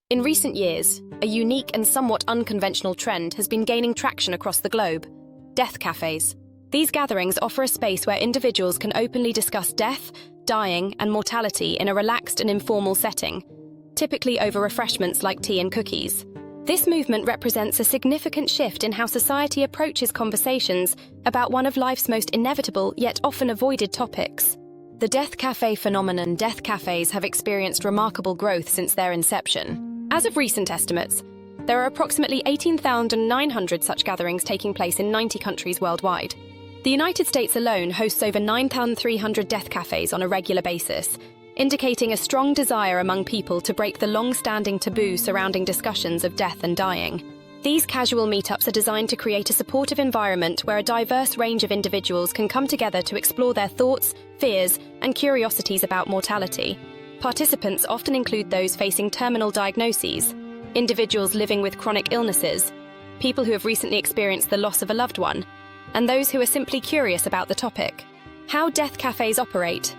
In recent years, a unique and somewhat unconventional trend has been gaining traction across the globe: death cafes. These gatherings offer a space where individuals can openly discuss death, dying, and mortality in a relaxed and informal setting, typically over refreshments like tea and cookies. This movement represents a significant shift in how society approaches conversations about one of life's most inevitable yet often avoided topics. The death cafe phenomenon. Death cafes have experienced remarkable growth since their inception. As of recent estimates, there are approximately 18,900 such gatherings taking place in 90 countries worldwide. The United States alone hosts over 9,300 death cafes on a regular basis, indicating a strong desire among people to break the long-standing taboo surrounding discussions of death and dying. These casual meetups are designed to create a supportive environment where a diverse range of individuals can come together to explore their thoughts, fears, and curiosities about mortality. Participants often include those facing terminal diagnoses, individuals living with chronic illnesses, people who have recently experienced the loss of a loved one, and those who are simply curious about the topic. How death cafes operate.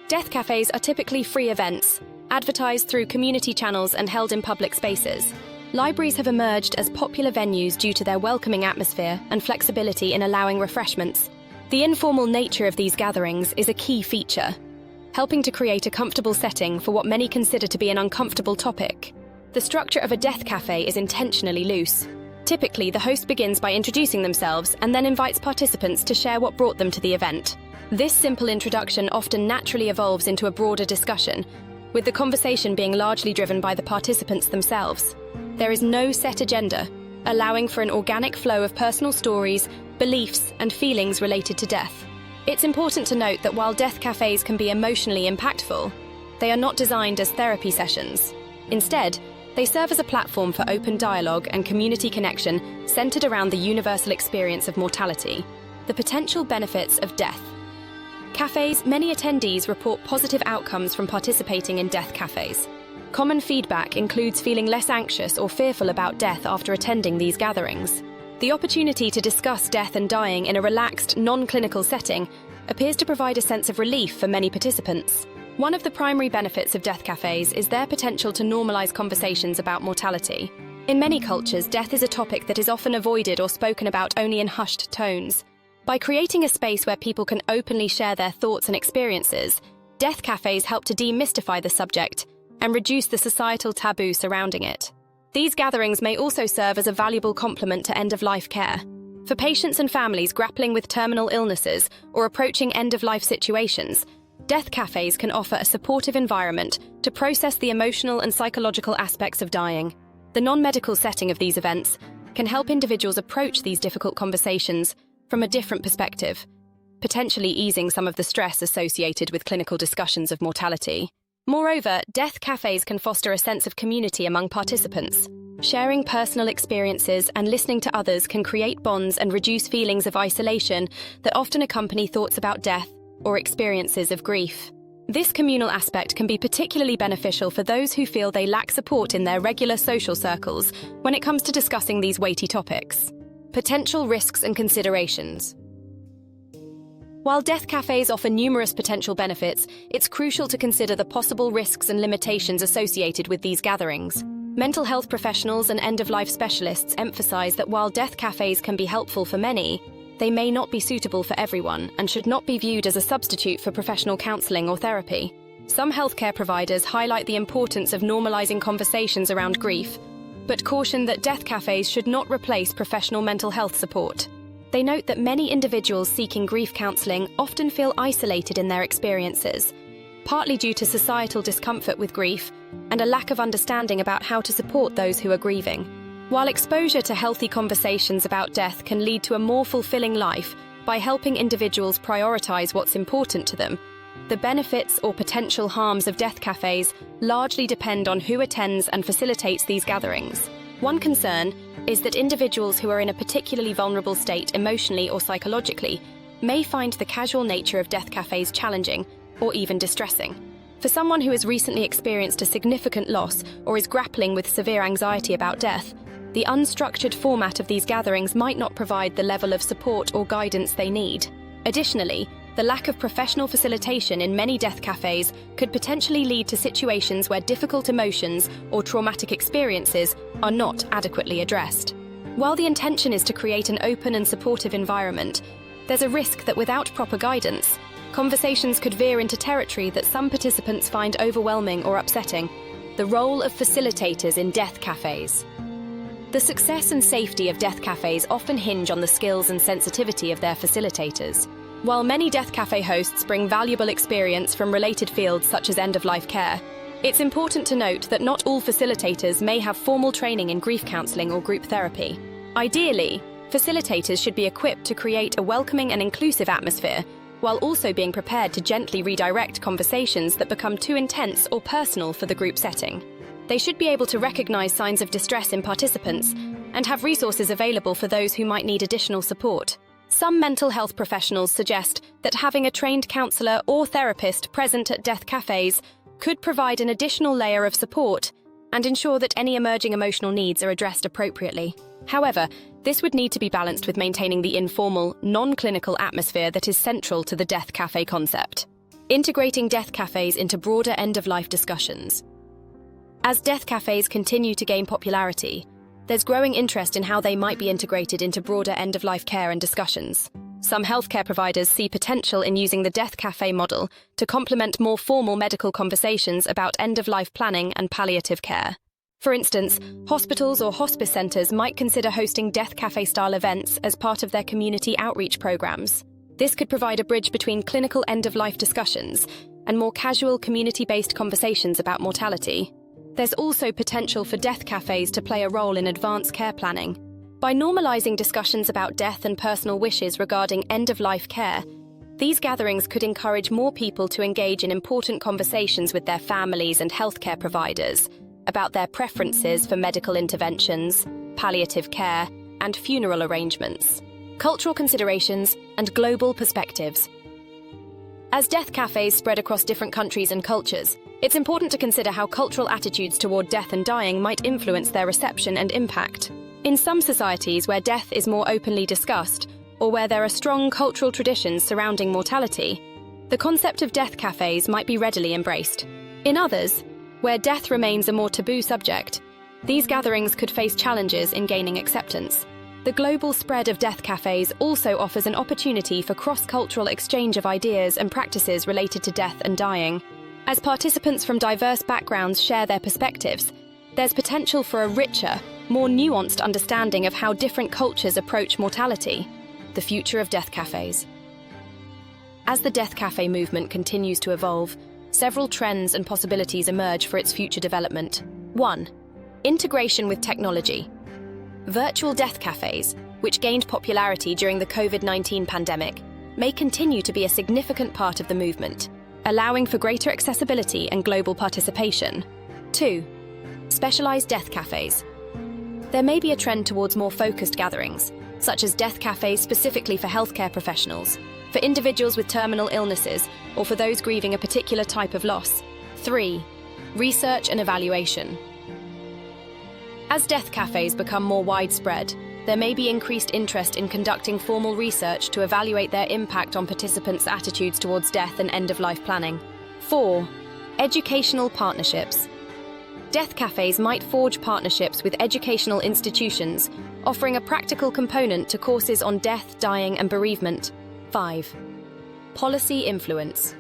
Death cafes are typically free events, advertised through community channels and held in public spaces. Libraries have emerged as popular venues due to their welcoming atmosphere and flexibility in allowing refreshments. The informal nature of these gatherings is a key feature, helping to create a comfortable setting for what many consider to be an uncomfortable topic. The structure of a death cafe is intentionally loose. Typically, the host begins by introducing themselves and then invites participants to share what brought them to the event. This simple introduction often naturally evolves into a broader discussion, with the conversation being largely driven by the participants themselves. There is no set agenda, allowing for an organic flow of personal stories, beliefs, and feelings related to death. It's important to note that while death cafes can be emotionally impactful, they are not designed as therapy sessions. Instead, they serve as a platform for open dialogue and community connection centered around the universal experience of mortality. The potential benefits of death. Cafes. Many attendees report positive outcomes from participating in death cafes. Common feedback includes feeling less anxious or fearful about death after attending these gatherings. The opportunity to discuss death and dying in a relaxed, non-clinical setting appears to provide a sense of relief for many participants. One of the primary benefits of death cafes is their potential to normalize conversations about mortality. In many cultures, death is a topic that is often avoided or spoken about only in hushed tones. By creating a space where people can openly share their thoughts and experiences, death cafes help to demystify the subject and reduce the societal taboo surrounding it. These gatherings may also serve as a valuable complement to end-of-life care. For patients and families grappling with terminal illnesses or approaching end-of-life situations, death cafes can offer a supportive environment to process the emotional and psychological aspects of dying. The non-medical setting of these events can help individuals approach these difficult conversations from a different perspective, potentially easing some of the stress associated with clinical discussions of mortality. Moreover, death cafes can foster a sense of community among participants. Sharing personal experiences and listening to others can create bonds and reduce feelings of isolation that often accompany thoughts about death or experiences of grief. This communal aspect can be particularly beneficial for those who feel they lack support in their regular social circles when it comes to discussing these weighty topics. Potential risks and considerations. While death cafes offer numerous potential benefits, it's crucial to consider the possible risks and limitations associated with these gatherings. Mental health professionals and end-of-life specialists emphasize that while death cafes can be helpful for many, they may not be suitable for everyone and should not be viewed as a substitute for professional counseling or therapy. Some healthcare providers highlight the importance of normalizing conversations around grief, but caution that death cafes should not replace professional mental health support. They note that many individuals seeking grief counseling often feel isolated in their experiences, partly due to societal discomfort with grief and a lack of understanding about how to support those who are grieving. While exposure to healthy conversations about death can lead to a more fulfilling life by helping individuals prioritize what's important to them, the benefits or potential harms of death cafes largely depend on who attends and facilitates these gatherings. One concern is that individuals who are in a particularly vulnerable state emotionally or psychologically may find the casual nature of death cafes challenging or even distressing. For someone who has recently experienced a significant loss or is grappling with severe anxiety about death, the unstructured format of these gatherings might not provide the level of support or guidance they need. Additionally, The lack of professional facilitation in many death cafes could potentially lead to situations where difficult emotions or traumatic experiences are not adequately addressed. While the intention is to create an open and supportive environment, there's a risk that without proper guidance, conversations could veer into territory that some participants find overwhelming or upsetting. The role of facilitators in death cafes. The success and safety of death cafes often hinge on the skills and sensitivity of their facilitators. While many death cafe hosts bring valuable experience from related fields such as end-of-life care, it's important to note that not all facilitators may have formal training in grief counseling or group therapy. Ideally, facilitators should be equipped to create a welcoming and inclusive atmosphere, while also being prepared to gently redirect conversations that become too intense or personal for the group setting. They should be able to recognize signs of distress in participants and have resources available for those who might need additional support. Some mental health professionals suggest that having a trained counselor or therapist present at death cafes could provide an additional layer of support and ensure that any emerging emotional needs are addressed appropriately. However, this would need to be balanced with maintaining the informal, non-clinical atmosphere that is central to the death cafe concept. Integrating death cafes into broader end-of-life discussions. As death cafes continue to gain popularity, there's growing interest in how they might be integrated into broader end-of-life care and discussions. Some healthcare providers see potential in using the death cafe model to complement more formal medical conversations about end-of-life planning and palliative care. For instance, hospitals or hospice centres might consider hosting death cafe-style events as part of their community outreach programs. This could provide a bridge between clinical end-of-life discussions and more casual community-based conversations about mortality. There's also potential for death cafes to play a role in advanced care planning. By normalizing discussions about death and personal wishes regarding end-of-life care, these gatherings could encourage more people to engage in important conversations with their families and healthcare providers about their preferences for medical interventions, palliative care, and funeral arrangements. Cultural considerations and global perspectives. As death cafes spread across different countries and cultures, it's important to consider how cultural attitudes toward death and dying might influence their reception and impact. In some societies where death is more openly discussed, or where there are strong cultural traditions surrounding mortality, the concept of death cafes might be readily embraced. In others, where death remains a more taboo subject, these gatherings could face challenges in gaining acceptance. The global spread of death cafes also offers an opportunity for cross-cultural exchange of ideas and practices related to death and dying. As participants from diverse backgrounds share their perspectives, there's potential for a richer, more nuanced understanding of how different cultures approach mortality. The future of death cafes. As the death cafe movement continues to evolve, several trends and possibilities emerge for its future development. 1. Integration with technology. Virtual death cafes, which gained popularity during the COVID-19 pandemic, may continue to be a significant part of the movement, allowing for greater accessibility and global participation. 2. Specialized death cafes. There may be a trend towards more focused gatherings, such as death cafes specifically for healthcare professionals, for individuals with terminal illnesses, or for those grieving a particular type of loss. 3. Research and evaluation. As death cafes become more widespread, there may be increased interest in conducting formal research to evaluate their impact on participants' attitudes towards death and end-of-life planning. 4. Educational partnerships. Death cafes might forge partnerships with educational institutions, offering a practical component to courses on death, dying, and bereavement. 5. Policy influence.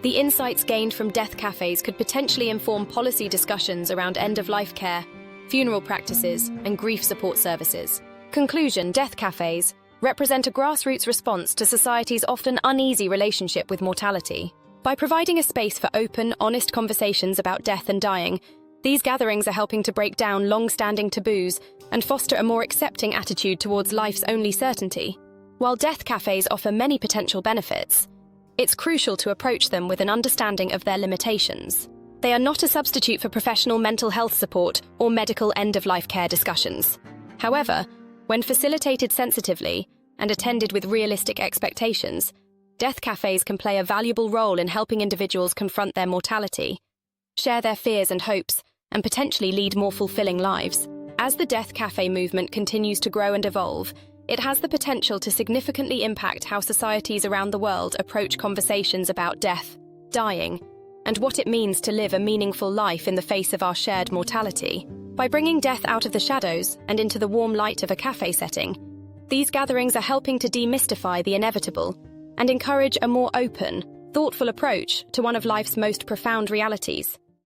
The insights gained from death cafes could potentially inform policy discussions around end-of-life care, funeral practices, and grief support services. Conclusion: death cafes represent a grassroots response to society's often uneasy relationship with mortality. By providing a space for open, honest conversations about death and dying, these gatherings are helping to break down long-standing taboos and foster a more accepting attitude towards life's only certainty. While death cafes offer many potential benefits, it's crucial to approach them with an understanding of their limitations. They are not a substitute for professional mental health support or medical end-of-life care discussions. However, when facilitated sensitively and attended with realistic expectations, death cafes can play a valuable role in helping individuals confront their mortality, share their fears and hopes, and potentially lead more fulfilling lives. As the death cafe movement continues to grow and evolve, It has the potential to significantly impact how societies around the world approach conversations about death, dying, and what it means to live a meaningful life in the face of our shared mortality. By bringing death out of the shadows and into the warm light of a cafe setting, these gatherings are helping to demystify the inevitable and encourage a more open, thoughtful approach to one of life's most profound realities.